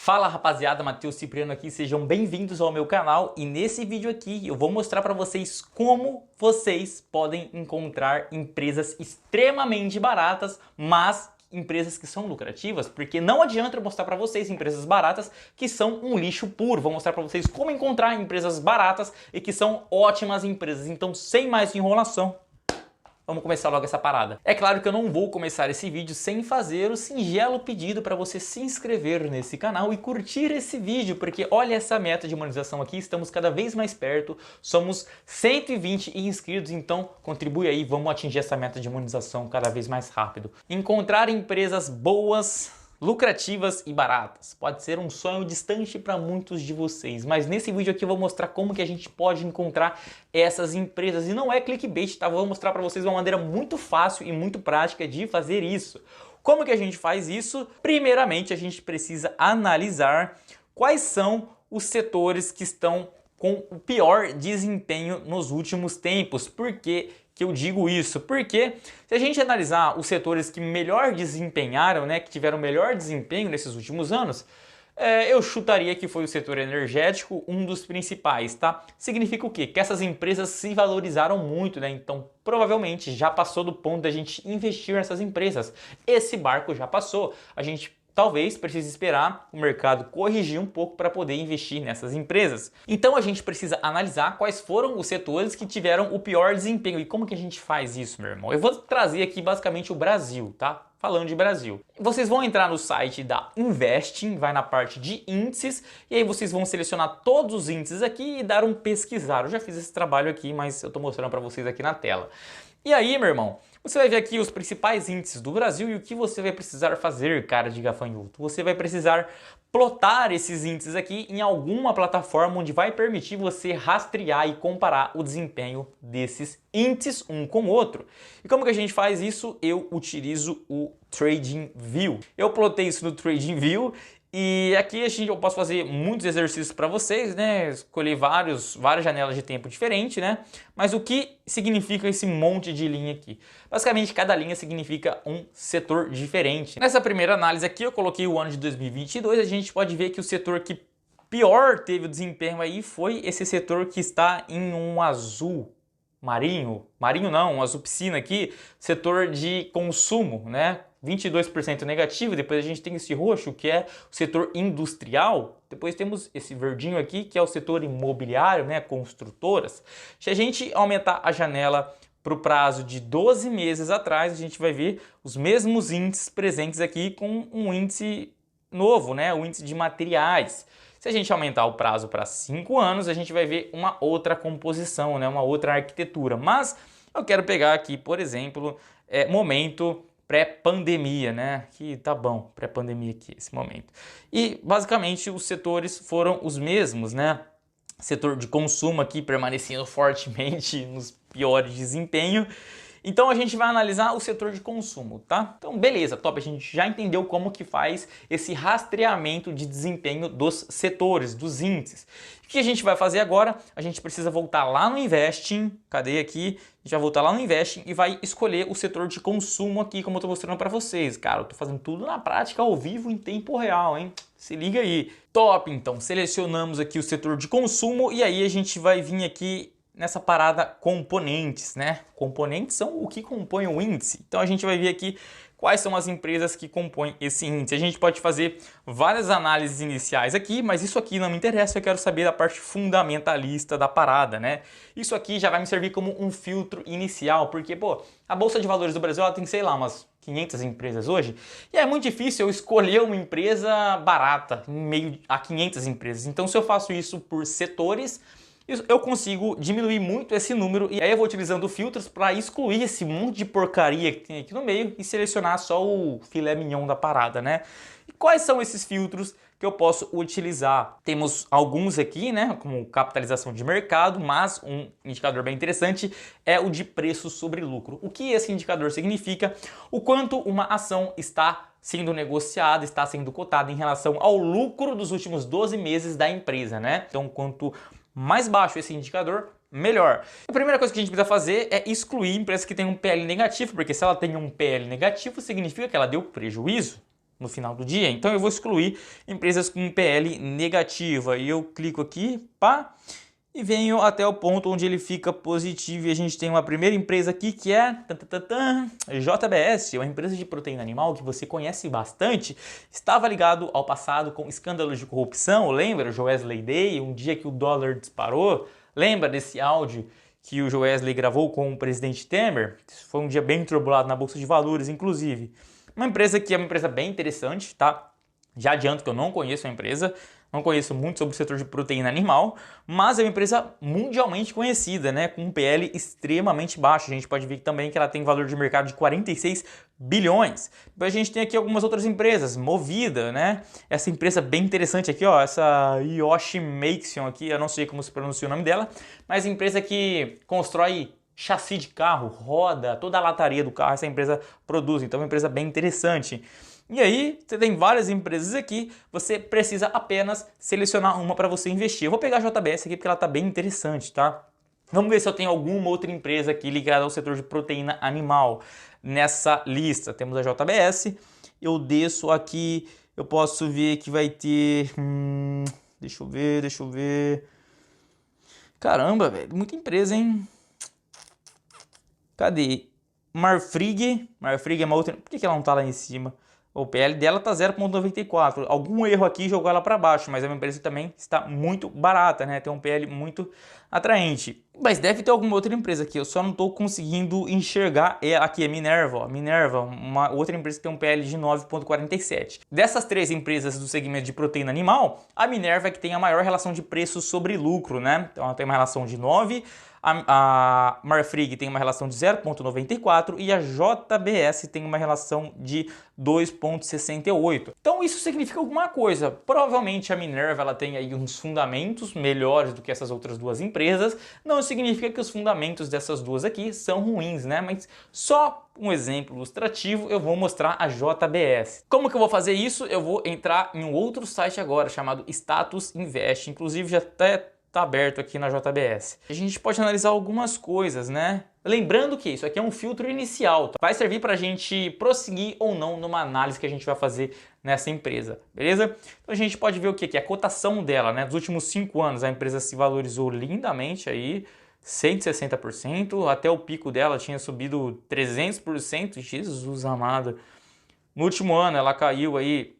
Fala rapaziada, Matheus Cipriano aqui, sejam bem-vindos ao meu canal e nesse vídeo aqui eu vou mostrar para vocês como vocês podem encontrar empresas extremamente baratas, mas empresas que são lucrativas, porque não adianta eu mostrar para vocês empresas baratas que são um lixo puro. Vou mostrar para vocês como encontrar empresas baratas e que são ótimas empresas. Então, sem mais enrolação, vamos começar logo essa parada. É claro que eu não vou começar esse vídeo sem fazer o singelo pedido para você se inscrever nesse canal e curtir esse vídeo, porque olha essa meta de monetização aqui, estamos cada vez mais perto, somos 120 inscritos, então contribui aí, vamos atingir essa meta de monetização cada vez mais rápido. Encontrar empresas boas, lucrativas e baratas. Pode ser um sonho distante para muitos de vocês, mas nesse vídeo aqui eu vou mostrar como que a gente pode encontrar essas empresas. E não é clickbait, tá? Vou mostrar para vocês uma maneira muito fácil e muito prática de fazer isso. Como que a gente faz isso? Primeiramente, a gente precisa analisar quais são os setores que estão com o pior desempenho nos últimos tempos. Por que eu digo isso? Porque se a gente analisar os setores que melhor desempenharam, né, que tiveram melhor desempenho nesses últimos anos, eu chutaria que foi o setor energético um dos principais, tá? Significa o quê? Que essas empresas se valorizaram muito, né? Então, provavelmente já passou do ponto da gente investir nessas empresas. Esse barco já passou. A gente talvez precise esperar o mercado corrigir um pouco para poder investir nessas empresas. Então a gente precisa analisar quais foram os setores que tiveram o pior desempenho. E como que a gente faz isso, meu irmão? Eu vou trazer aqui basicamente o Brasil, tá? Falando de Brasil. Vocês vão entrar no site da Investing, vai na parte de índices, e aí vocês vão selecionar todos os índices aqui e dar um pesquisar. Eu já fiz esse trabalho aqui, mas eu tô mostrando para vocês aqui na tela. E aí, meu irmão, você vai ver aqui os principais índices do Brasil e o que você vai precisar fazer, cara de gafanhoto. Você vai precisar plotar esses índices aqui em alguma plataforma onde vai permitir você rastrear e comparar o desempenho desses índices um com o outro. E como que a gente faz isso? Eu utilizo o TradingView. Eu plotei isso no TradingView. E aqui eu posso fazer muitos exercícios para vocês, né? Escolher várias janelas de tempo diferentes, né? Mas o que significa esse monte de linha aqui? Basicamente, cada linha significa um setor diferente. Nessa primeira análise aqui, eu coloquei o ano de 2022, a gente pode ver que o setor que pior teve o desempenho aí foi esse setor que está em um azul marinho não, um azul piscina aqui, setor de consumo, né? 22% negativo, depois a gente tem esse roxo que é o setor industrial, depois temos esse verdinho aqui que é o setor imobiliário, né, construtoras. Se a gente aumentar a janela para o prazo de 12 meses atrás, a gente vai ver os mesmos índices presentes aqui com um índice novo, né, o índice de materiais. Se a gente aumentar o prazo para 5 anos, a gente vai ver uma outra composição, né, uma outra arquitetura. Mas eu quero pegar aqui, por exemplo, momento pré-pandemia, né? Que tá bom, pré-pandemia aqui, esse momento. E basicamente os setores foram os mesmos, né? Setor de consumo aqui permanecendo fortemente nos piores desempenho. Então a gente vai analisar o setor de consumo, tá? Então beleza, top, a gente já entendeu como que faz esse rastreamento de desempenho dos setores, dos índices. O que a gente vai fazer agora? A gente precisa voltar lá no Investing, cadê aqui? A gente vai voltar lá no Investing e vai escolher o setor de consumo aqui, como eu tô mostrando para vocês. Cara, eu tô fazendo tudo na prática, ao vivo, em tempo real, hein? Se liga aí. Top, então, selecionamos aqui o setor de consumo e aí a gente vai vir aqui nessa parada componentes, né? Componentes são o que compõe o índice. Então a gente vai ver aqui quais são as empresas que compõem esse índice. A gente pode fazer várias análises iniciais aqui, mas isso aqui não me interessa, eu quero saber da parte fundamentalista da parada, né? Isso aqui já vai me servir como um filtro inicial, porque, pô, a Bolsa de Valores do Brasil ela tem, sei lá, umas 500 empresas hoje, e é muito difícil eu escolher uma empresa barata em meio a 500 empresas. Então se eu faço isso por setores, eu consigo diminuir muito esse número e aí eu vou utilizando filtros para excluir esse monte de porcaria que tem aqui no meio e selecionar só o filé mignon da parada, né? E quais são esses filtros que eu posso utilizar? Temos alguns aqui, né, como capitalização de mercado, mas um indicador bem interessante é o de preço sobre lucro. O que esse indicador significa? O quanto uma ação está sendo negociada, está sendo cotada em relação ao lucro dos últimos 12 meses da empresa, né? Então, quanto mais baixo esse indicador, melhor. A primeira coisa que a gente precisa fazer é excluir empresas que têm um PL negativo, porque se ela tem um PL negativo, significa que ela deu prejuízo. no final do dia. Então eu vou excluir empresas com PL negativa e eu clico aqui, pá, e venho até o ponto onde ele fica positivo e a gente tem uma primeira empresa aqui que é JBS, uma empresa de proteína animal que você conhece bastante, estava ligado ao passado com escândalos de corrupção, lembra? O Joesley Day, um dia que o dólar disparou, lembra desse áudio que o Joesley gravou com o presidente Temer? Foi um dia bem turbulado na Bolsa de Valores, inclusive. Uma empresa que é uma empresa bem interessante, tá? Já adianto que eu não conheço a empresa, não conheço muito sobre o setor de proteína animal, mas é uma empresa mundialmente conhecida, né? Com um PL extremamente baixo. A gente pode ver também que ela tem valor de mercado de 46 bilhões. Depois a gente tem aqui algumas outras empresas, Movida, né? Essa empresa bem interessante aqui, ó, essa Yoshi Maxion aqui, eu não sei como se pronuncia o nome dela, mas empresa que constrói chassi de carro, roda, toda a lataria do carro, essa empresa produz. Então é uma empresa bem interessante. E aí, você tem várias empresas aqui, você precisa apenas selecionar uma para você investir. Eu vou pegar a JBS aqui porque ela está bem interessante, tá? Vamos ver se eu tenho alguma outra empresa aqui ligada ao setor de proteína animal nessa lista. Temos a JBS, eu desço aqui, eu posso ver que vai ter... deixa eu ver... Caramba, velho, muita empresa, hein? Cadê? Marfrig é uma outra... Por que ela não está lá em cima? O PL dela está 0,94. Algum erro aqui jogou ela para baixo, mas é uma empresa que também está muito barata, né? Tem um PL muito atraente. Mas deve ter alguma outra empresa aqui, eu só não estou conseguindo enxergar. Aqui é Minerva, ó. Minerva, uma outra empresa que tem um PL de 9,47. Dessas três empresas do segmento de proteína animal, a Minerva é que tem a maior relação de preço sobre lucro, né? Então ela tem uma relação de 9. A Marfrig tem uma relação de 0,94 e a JBS tem uma relação de 2,68. Então isso significa alguma coisa. Provavelmente a Minerva ela tem aí uns fundamentos melhores do que essas outras duas empresas. Não significa que os fundamentos dessas duas aqui são ruins, né? Mas só um exemplo ilustrativo, eu vou mostrar a JBS. Como que eu vou fazer isso? Eu vou entrar em um outro site agora chamado Status Invest. Inclusive já até está aberto aqui na JBS. A gente pode analisar algumas coisas, né? Lembrando que isso aqui é um filtro inicial, tá? Vai servir para a gente prosseguir ou não numa análise que a gente vai fazer nessa empresa, beleza? Então a gente pode ver o que? Que a cotação dela, né? Nos últimos 5 anos a empresa se valorizou lindamente aí, 160%, até o pico dela tinha subido 300%, Jesus amado. No último ano ela caiu aí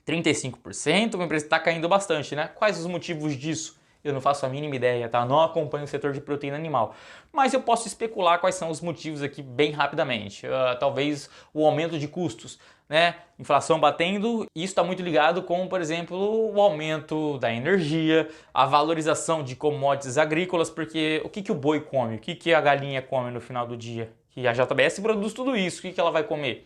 35%, uma empresa está caindo bastante, né? Quais os motivos disso? Eu não faço a mínima ideia, tá? Não acompanho o setor de proteína animal. Mas eu posso especular quais são os motivos aqui bem rapidamente. Talvez o aumento de custos, né? Inflação batendo, isso está muito ligado com, por exemplo, o aumento da energia, a valorização de commodities agrícolas, porque o que o boi come? O que a galinha come no final do dia? Que a JBS produz tudo isso, o que ela vai comer?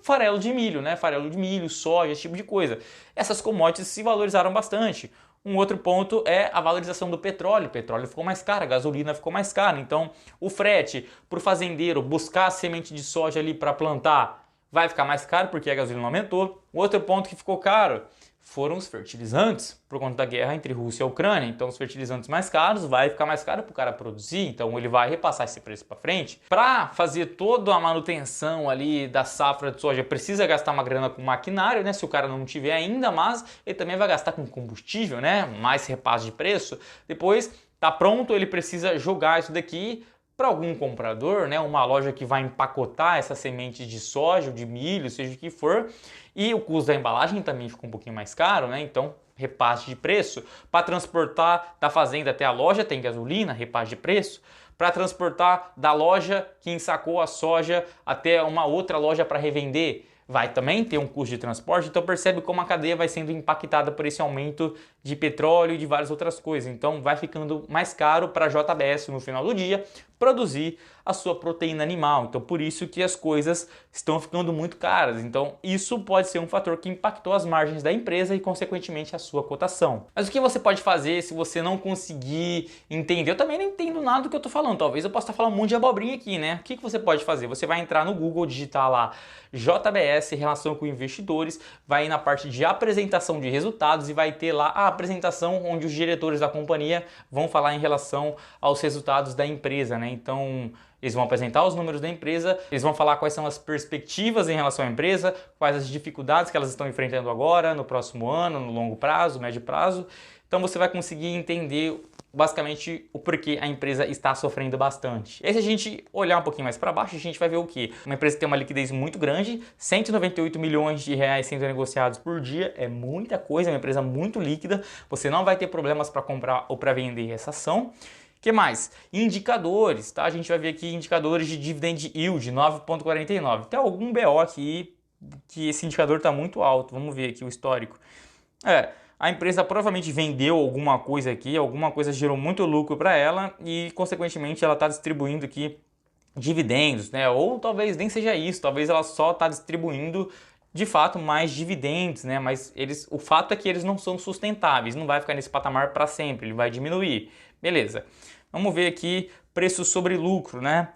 Farelo de milho, né? Farelo de milho, soja, esse tipo de coisa. Essas commodities se valorizaram bastante. Um outro ponto é a valorização do petróleo. O petróleo ficou mais caro, a gasolina ficou mais cara. Então, o frete para o fazendeiro buscar a semente de soja ali para plantar vai ficar mais caro porque a gasolina aumentou. O outro ponto que ficou caro foram os fertilizantes, por conta da guerra entre Rússia e Ucrânia. Então, os fertilizantes mais caros vai ficar mais caro para o cara produzir, então ele vai repassar esse preço para frente. Para fazer toda a manutenção ali da safra de soja, precisa gastar uma grana com maquinário, né? Se o cara não tiver ainda, mas ele também vai gastar com combustível, né? Mais repasse de preço. Depois, tá pronto, ele precisa jogar isso daqui para algum comprador, né, uma loja que vai empacotar essa semente de soja, de milho, seja o que for, e o custo da embalagem também fica um pouquinho mais caro, né? Então, repasse de preço. Para transportar da fazenda até a loja tem gasolina, repasse de preço. Para transportar da loja que ensacou a soja até uma outra loja para revender, vai também ter um custo de transporte. Então percebe como a cadeia vai sendo impactada por esse aumento de petróleo e de várias outras coisas. Então vai ficando mais caro para a JBS no final do dia produzir a sua proteína animal. Então por isso que as coisas estão ficando muito caras. Então isso pode ser um fator que impactou as margens da empresa e consequentemente a sua cotação. Mas o que você pode fazer se você não conseguir entender? Eu também não entendo nada do que eu estou falando. Talvez eu possa estar falando um monte de abobrinha aqui, né? O que você pode fazer? Você vai entrar no Google, digitar lá JBS, relação com investidores, vai ir na parte de apresentação de resultados e vai ter lá a apresentação onde os diretores da companhia vão falar em relação aos resultados da empresa, né? Então Eles vão apresentar os números da empresa, eles vão falar quais são as perspectivas em relação à empresa, quais as dificuldades que elas estão enfrentando agora, no próximo ano, no longo prazo, médio prazo. Então você vai conseguir entender basicamente o porquê a empresa está sofrendo bastante. E aí, se a gente olhar um pouquinho mais para baixo, a gente vai ver o quê? Uma empresa que tem uma liquidez muito grande, 198 milhões de reais sendo negociados por dia, é muita coisa, é uma empresa muito líquida, você não vai ter problemas para comprar ou para vender essa ação. O que mais? Indicadores, tá? A gente vai ver aqui indicadores de dividend yield, 9,49. Tem algum BO aqui que esse indicador está muito alto, vamos ver aqui o histórico. A empresa provavelmente vendeu alguma coisa aqui, alguma coisa gerou muito lucro para ela e, consequentemente, ela está distribuindo aqui dividendos, né? Ou talvez nem seja isso, talvez ela só está distribuindo de fato mais dividendos, né? Mas o fato é que eles não são sustentáveis, não vai ficar nesse patamar para sempre, ele vai diminuir. Beleza. Vamos ver aqui preço sobre lucro, né?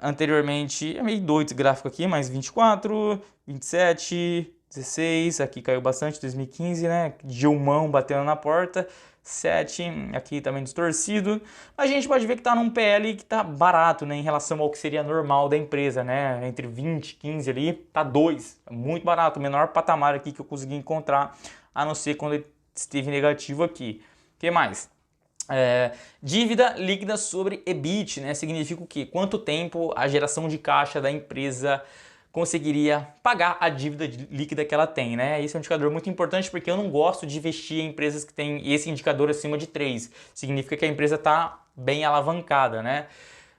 Anteriormente, é meio doido esse gráfico aqui, mas 24, 27... 16, aqui caiu bastante, 2015, né? Dilmão batendo na porta. 7, aqui também distorcido. Mas a gente pode ver que está num PL que está barato, né? Em relação ao que seria normal da empresa, né? Entre 20 e 15 ali, tá 2. É muito barato, o menor patamar aqui que eu consegui encontrar, a não ser quando ele esteve negativo aqui. O que mais? Dívida líquida sobre EBIT, né? Significa o quê? Quanto tempo a geração de caixa da empresa conseguiria pagar a dívida líquida que ela tem, né? Esse é um indicador muito importante porque eu não gosto de investir em empresas que têm esse indicador acima de 3. Significa que a empresa está bem alavancada, né?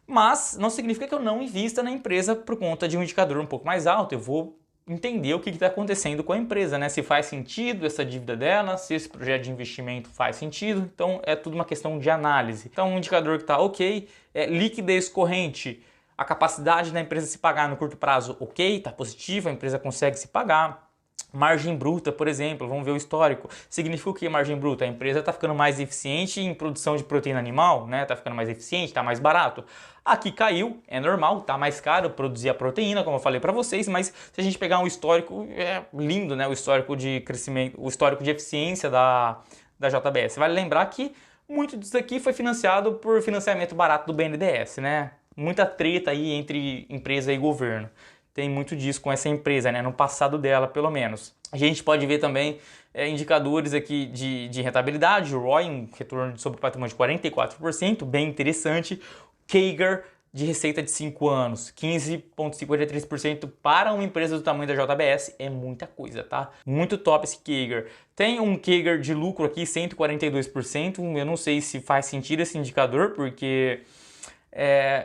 Mas não significa que eu não invista na empresa por conta de um indicador um pouco mais alto. Eu vou entender o que está acontecendo com a empresa, né? Se faz sentido essa dívida dela, se esse projeto de investimento faz sentido. Então é tudo uma questão de análise. Então um indicador que está ok é liquidez corrente. A capacidade da empresa se pagar no curto prazo, ok, está positivo, a empresa consegue se pagar. Margem bruta, por exemplo, vamos ver o histórico. Significa o que margem bruta? A empresa está ficando mais eficiente em produção de proteína animal, né? Está ficando mais eficiente, está mais barato. Aqui caiu, é normal, está mais caro produzir a proteína, como eu falei para vocês, mas se a gente pegar um histórico, é lindo, né? O histórico de crescimento, o histórico de eficiência da JBS. Vale lembrar que muito disso aqui foi financiado por financiamento barato do BNDES, né? Muita treta aí entre empresa e governo. Tem muito disso com essa empresa, né? No passado dela, pelo menos. A gente pode ver também indicadores aqui de rentabilidade, o ROI, um retorno sobre o patrimônio de 44%, bem interessante. CAGR de receita de 5 anos, 15,53% para uma empresa do tamanho da JBS é muita coisa, tá? Muito top esse CAGR. Tem um CAGR de lucro aqui, 142%. Eu não sei se faz sentido esse indicador, porque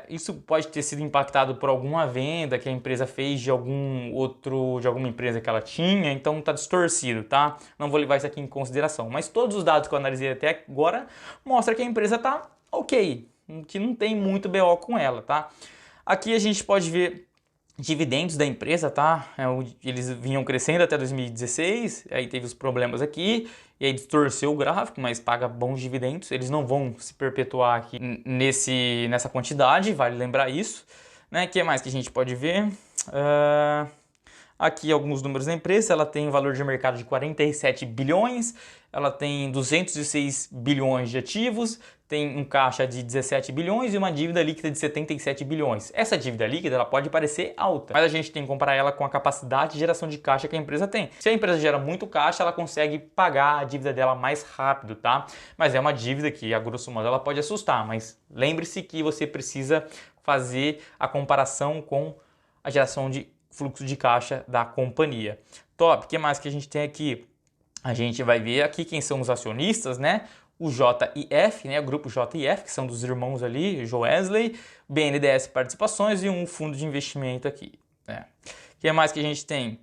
isso pode ter sido impactado por alguma venda que a empresa fez de alguma empresa que ela tinha, então tá distorcido, tá? Não vou levar isso aqui em consideração, mas todos os dados que eu analisei até agora mostram que a empresa tá ok, que não tem muito BO com ela, tá? Aqui a gente pode ver dividendos da empresa, tá? Eles vinham crescendo até 2016, aí teve os problemas aqui, e aí distorceu o gráfico, mas paga bons dividendos. Eles não vão se perpetuar aqui nessa quantidade, vale lembrar isso, né? O que mais que a gente pode ver? Aqui alguns números da empresa, ela tem um valor de mercado de 47 bilhões, ela tem 206 bilhões de ativos, tem um caixa de 17 bilhões e uma dívida líquida de 77 bilhões. Essa dívida líquida ela pode parecer alta, mas a gente tem que comparar ela com a capacidade de geração de caixa que a empresa tem. Se a empresa gera muito caixa, ela consegue pagar a dívida dela mais rápido, tá? Mas é uma dívida que, a grosso modo, ela pode assustar, mas lembre-se que você precisa fazer a comparação com a geração de fluxo de caixa da companhia. Top, o que mais que a gente tem aqui? A gente vai ver aqui quem são os acionistas, né? O JIF, né? O grupo JIF, que são dos irmãos ali, Joesley, BNDES Participações e um fundo de investimento aqui. Né? O que mais que a gente tem?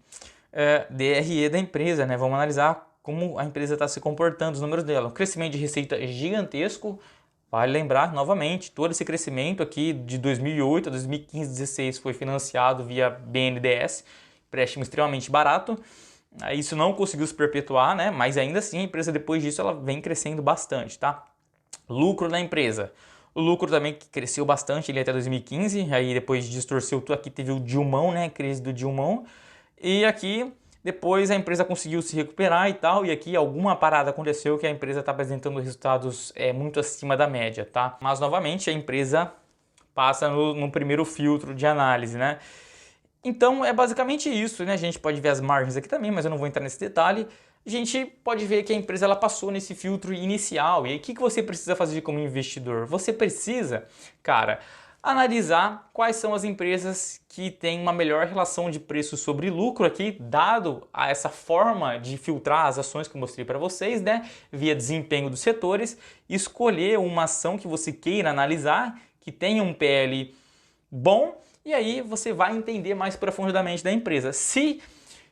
DRE da empresa, né? Vamos analisar como a empresa está se comportando, os números dela. O crescimento de receita gigantesco. Vale lembrar, novamente, todo esse crescimento aqui de 2008 a 2015, 2016 foi financiado via BNDES, empréstimo extremamente barato. Isso não conseguiu se perpetuar, né? Mas ainda assim a empresa depois disso ela vem crescendo bastante, tá? Lucro da empresa. O lucro também cresceu bastante ali até 2015, aí depois distorceu tudo, aqui teve o Dilmão, né? A crise do Dilmão. E aqui depois a empresa conseguiu se recuperar e tal, e aqui alguma parada aconteceu que a empresa está apresentando resultados muito acima da média, tá? Mas novamente a empresa passa no primeiro filtro de análise, né? Então é basicamente isso, né? A gente pode ver as margens aqui também, mas eu não vou entrar nesse detalhe. A gente pode ver que a empresa ela passou nesse filtro inicial. E aí o que você precisa fazer como investidor? Você precisa, cara, analisar quais são as empresas que têm uma melhor relação de preço sobre lucro aqui, dado a essa forma de filtrar as ações que eu mostrei para vocês, né? Via desempenho dos setores, escolher uma ação que você queira analisar, que tenha um PL bom, e aí você vai entender mais profundamente da empresa. Se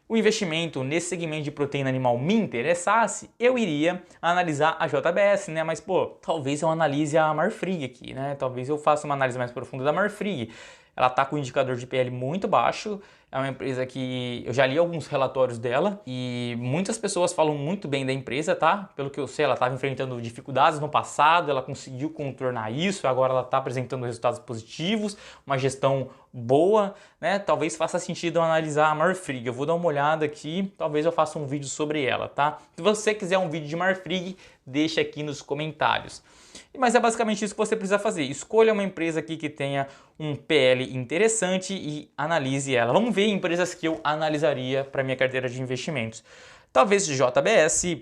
o investimento nesse segmento de proteína animal me interessasse, eu iria analisar a JBS, né? Mas, pô, talvez eu analise a Marfrig aqui, né? Talvez eu faça uma análise mais profunda da Marfrig. Ela tá com um indicador de PL muito baixo, é uma empresa que eu já li alguns relatórios dela e muitas pessoas falam muito bem da empresa, tá? Pelo que eu sei, ela estava enfrentando dificuldades no passado, ela conseguiu contornar isso, agora ela está apresentando resultados positivos, uma gestão boa, né? Talvez faça sentido eu analisar a Marfrig. Eu vou dar uma olhada aqui, talvez eu faça um vídeo sobre ela, tá? Se você quiser um vídeo de Marfrig, deixa aqui nos comentários. Mas é basicamente isso que você precisa fazer. Escolha uma empresa aqui que tenha um PL interessante e analise ela. Vamos ver empresas que eu analisaria para minha carteira de investimentos. Talvez JBS,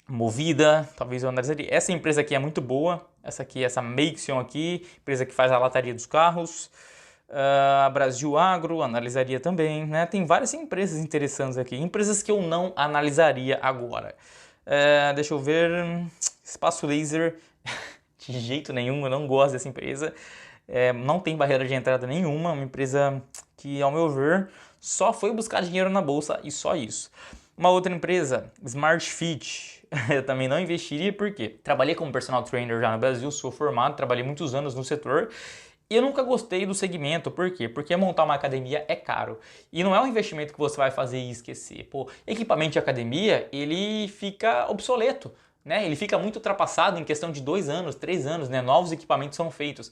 Movida, talvez eu analisaria. Essa empresa aqui é muito boa. Essa aqui, essa Maxion aqui, empresa que faz a lataria dos carros. Brasil Agro, analisaria também, né? Tem várias empresas interessantes aqui. Empresas que eu não analisaria agora. Deixa eu ver. Espaço Laser. De jeito nenhum, eu não gosto dessa empresa. Não tem barreira de entrada nenhuma. Uma empresa que, ao meu ver, só foi buscar dinheiro na bolsa e só isso. Uma outra empresa, Smart Fit, eu também não investiria porque trabalhei como personal trainer já no Brasil, sou formado, trabalhei muitos anos no setor. E eu nunca gostei do segmento, por quê? Porque montar uma academia é caro. E não é um investimento que você vai fazer e esquecer. Pô, equipamento de academia, ele fica obsoleto, né? Ele fica muito ultrapassado em questão de 2 anos, 3 anos, né? Novos equipamentos são feitos.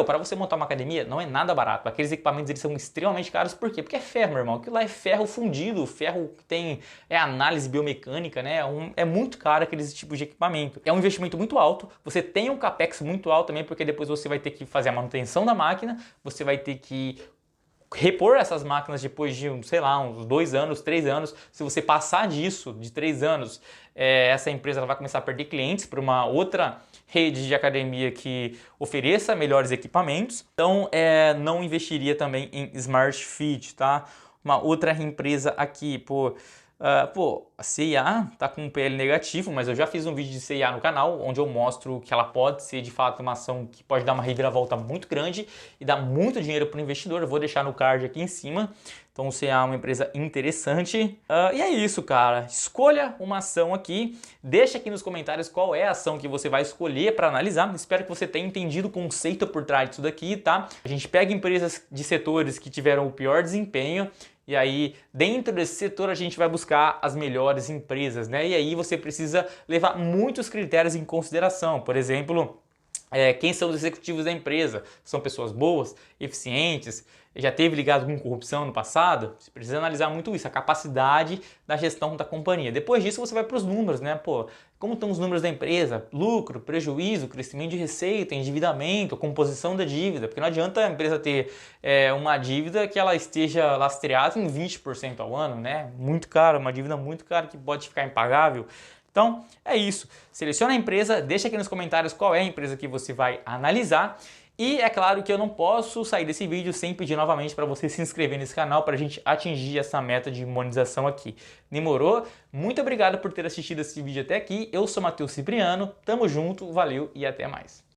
Para você montar uma academia não é nada barato. Aqueles equipamentos eles são extremamente caros, por quê? Porque é ferro, meu irmão. Aquilo lá é ferro fundido, ferro que tem análise biomecânica, né? É muito caro aqueles tipos de equipamento. É um investimento muito alto, você tem um capex muito alto também, porque depois você vai ter que fazer a manutenção da máquina, você vai ter que repor essas máquinas depois de, sei lá, uns 2 anos, 3 anos. Se você passar disso, de 3 anos, essa empresa ela vai começar a perder clientes para uma outra rede de academia que ofereça melhores equipamentos. Então, não investiria também em Smart Fit, tá? Uma outra empresa aqui, a CIA tá com um PL negativo, mas eu já fiz um vídeo de CIA no canal, onde eu mostro que ela pode ser de fato uma ação que pode dar uma reviravolta muito grande e dar muito dinheiro para o investidor. Eu vou deixar no card aqui em cima. Então o CIA é uma empresa interessante. E é isso, cara. Escolha uma ação aqui. Deixa aqui nos comentários qual é a ação que você vai escolher para analisar. Espero que você tenha entendido o conceito por trás disso daqui, tá? A gente pega empresas de setores que tiveram o pior desempenho. E aí, dentro desse setor, a gente vai buscar as melhores empresas, né? E aí você precisa levar muitos critérios em consideração. Por exemplo, quem são os executivos da empresa? São pessoas boas, eficientes? Já teve ligado com corrupção no passado? Você precisa analisar muito isso, a capacidade da gestão da companhia. Depois disso você vai para os números, né? Como estão os números da empresa? Lucro, prejuízo, crescimento de receita, endividamento, composição da dívida. Porque não adianta a empresa ter uma dívida que ela esteja lastreada em 20% ao ano, né? Muito caro, uma dívida muito cara que pode ficar impagável. Então, é isso. Seleciona a empresa, deixa aqui nos comentários qual é a empresa que você vai analisar. E é claro que eu não posso sair desse vídeo sem pedir novamente para você se inscrever nesse canal para a gente atingir essa meta de monetização aqui. Demorou? Muito obrigado por ter assistido esse vídeo até aqui. Eu sou Matheus Cipriano, tamo junto, valeu e até mais.